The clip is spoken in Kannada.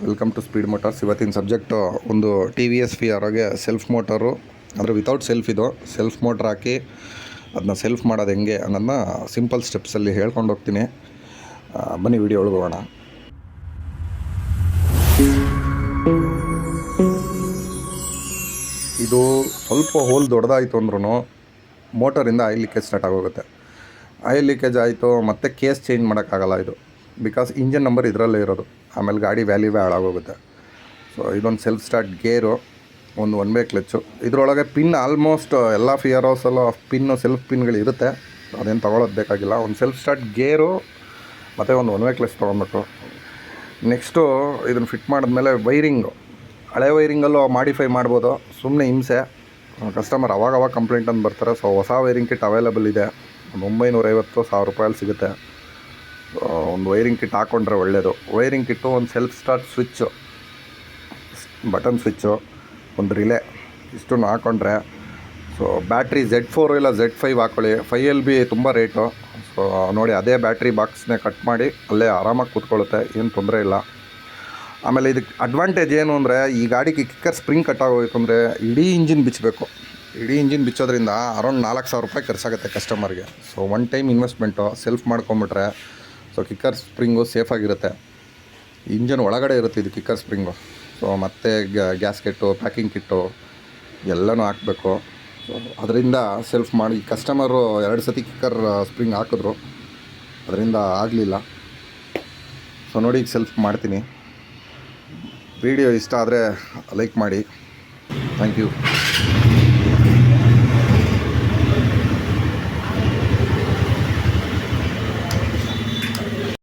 Welcome to Speed Motors. ಇವತ್ತಿನ ಸಬ್ಜೆಕ್ಟು ಒಂದು ಟಿ ವಿ ಎಸ್ ಫಿಯರೋಗೆ ಸೆಲ್ಫ್ ಮೋಟರು ಅಂದರೆ ವಿತೌಟ್ ಸೆಲ್ಫ್ ಇದು ಸೆಲ್ಫ್ ಮೋಟ್ರ್ ಹಾಕಿ ಅದನ್ನ ಸೆಲ್ಫ್ ಮಾಡೋದು ಹೆಂಗೆ ಅನ್ನೋದನ್ನ ಸಿಂಪಲ್ ಸ್ಟೆಪ್ಸಲ್ಲಿ ಹೇಳ್ಕೊಂಡು ಹೋಗ್ತೀನಿ. ಬನ್ನಿ ವಿಡಿಯೋ ಒಳಗೆ ಹೋಗೋಣ. ಇದು ಸ್ವಲ್ಪ ಹೋಲ್ ದೊಡ್ಡದಾಯಿತು ಅಂದ್ರೂ ಮೋಟರಿಂದ ಆಯಿಲ್ ಲೀಕೇಜ್ ಸ್ಟಾರ್ಟ್ ಆಗೋಗುತ್ತೆ. ಆಯಿಲ್ ಲೀಕೇಜ್ ಆಯಿತು ಮತ್ತು ಕೇಸ್ ಚೇಂಜ್ ಮಾಡೋಕ್ಕಾಗಲ್ಲ ಇದು, ಬಿಕಾಸ್ ಇಂಜನ್ ನಂಬರ್ ಇದರಲ್ಲೇ ಇರೋದು. ಆಮೇಲೆ ಗಾಡಿ ವ್ಯಾಲ್ಯೂವೇ ಹಾಳಾಗೋಗುತ್ತೆ. ಸೊ ಇದೊಂದು ಸೆಲ್ಫ್ ಸ್ಟಾರ್ಟ್ ಗೇರು, ಒಂದು ಒನ್ ವೇ ಕ್ಲಚ್ಚು. ಇದರೊಳಗೆ ಪಿನ್ ಆಲ್ಮೋಸ್ಟ್ ಎಲ್ಲ ಫಿಯರೋಸಲ್ಲೂ ಪಿನ್ನು ಸೆಲ್ಫ್ ಪಿನ್ಗಳಿರುತ್ತೆ, ಅದೇನು ತೊಗೊಳೋದು ಬೇಕಾಗಿಲ್ಲ. ಒಂದು ಸೆಲ್ಫ್ ಸ್ಟಾರ್ಟ್ ಗೇರು ಮತ್ತು ಒಂದು ಒನ್ ವೇ ಕ್ಲಚ್ ತೊಗೊಂಬಿಟ್ಟು ನೆಕ್ಸ್ಟು ಇದನ್ನು ಫಿಟ್ ಮಾಡಿದ್ಮೇಲೆ ವೈರಿಂಗು, ಹಳೆ ವೈರಿಂಗಲ್ಲೂ ಮಾಡಿಫೈ ಮಾಡ್ಬೋದು. ಸುಮ್ಮನೆ ಹಿಂಸೆ, ಕಸ್ಟಮರ್ ಅವಾಗ ಕಂಪ್ಲೇಂಟ್ ಅಂತ ಬರ್ತಾರೆ. ಸೊ ಹೊಸ ವೈರಿಂಗ್ ಕಿಟ್ ಅವೈಲೇಬಲ್ ಇದೆ, ಒಂದು 950-1000 ರೂಪಾಯಲ್ಲಿ ಸಿಗುತ್ತೆ. ಒಂದು ವೈರಿಂಗ್ ಕಿಟ್ ಹಾಕ್ಕೊಂಡ್ರೆ ಒಳ್ಳೆಯದು. ವೈರಿಂಗ್ ಕಿಟ್ಟು, ಒಂದು self start switch, button switch, ಒಂದು ರಿಲೇ, ಇಷ್ಟನ್ನು ಹಾಕ್ಕೊಂಡ್ರೆ ಸೊ ಬ್ಯಾಟ್ರಿ Z4 ಇಲ್ಲ Z5 ಹಾಕ್ಕೊಳ್ಳಿ. 5LB ತುಂಬ ರೇಟು. ಸೊ ನೋಡಿ, ಅದೇ ಬ್ಯಾಟ್ರಿ ಬಾಕ್ಸ್ನೇ ಕಟ್ ಮಾಡಿ ಅಲ್ಲೇ ಆರಾಮಾಗಿ ಕೂತ್ಕೊಳ್ಳುತ್ತೆ, ಏನು ತೊಂದರೆ ಇಲ್ಲ. ಆಮೇಲೆ ಇದಕ್ಕೆ ಅಡ್ವಾಂಟೇಜ್ ಏನು ಅಂದರೆ, ಈ ಗಾಡಿಗೆ ಕಿಕ್ಕರ್ ಸ್ಪ್ರಿಂಗ್ ಕಟ್ಟಾಗೋಯ್ತು ಅಂದರೆ ಇಡೀ ಇಂಜಿನ್ ಬಿಚ್ಚಬೇಕು. ಇಡೀ ಇಂಜಿನ್ ಬಿಚ್ಚೋದ್ರಿಂದ ಅರೌಂಡ್ 4000 ರೂಪಾಯಿ ಖರ್ಚಾಗುತ್ತೆ ಕಸ್ಟಮರ್ಗೆ. So one time investment. Self ಮಾಡ್ಕೊಂಬಿಟ್ರೆ ಸೊ ಕಿಕ್ಕರ್ ಸ್ಪ್ರಿಂಗು ಸೇಫಾಗಿರುತ್ತೆ. ಇಂಜನ್ ಒಳಗಡೆ ಇರುತ್ತೆ ಇದು ಕಿಕ್ಕರ್ ಸ್ಪ್ರಿಂಗು. ಸೊ ಮತ್ತು ಗ್ಯಾಸ್ಕೆಟ್ಟು, ಪ್ಯಾಕಿಂಗ್ ಕಿಟ್ಟು ಎಲ್ಲನೂ ಹಾಕಬೇಕು. ಸೊ ಅದರಿಂದ ಸೆಲ್ಫ್ ಮಾಡಿ ಕಸ್ಟಮರು 2 ಸತಿ ಕಿಕ್ಕರ್ ಸ್ಪ್ರಿಂಗ್ ಹಾಕಿದ್ರು, ಅದರಿಂದ ಆಗಲಿಲ್ಲ. ಸೊ ನೋಡಿ, ಈಗ ಸೆಲ್ಫ್ ಮಾಡ್ತೀನಿ. ವಿಡಿಯೋ ಇಷ್ಟ ಆದರೆ ಲೈಕ್ ಮಾಡಿ. Thank you.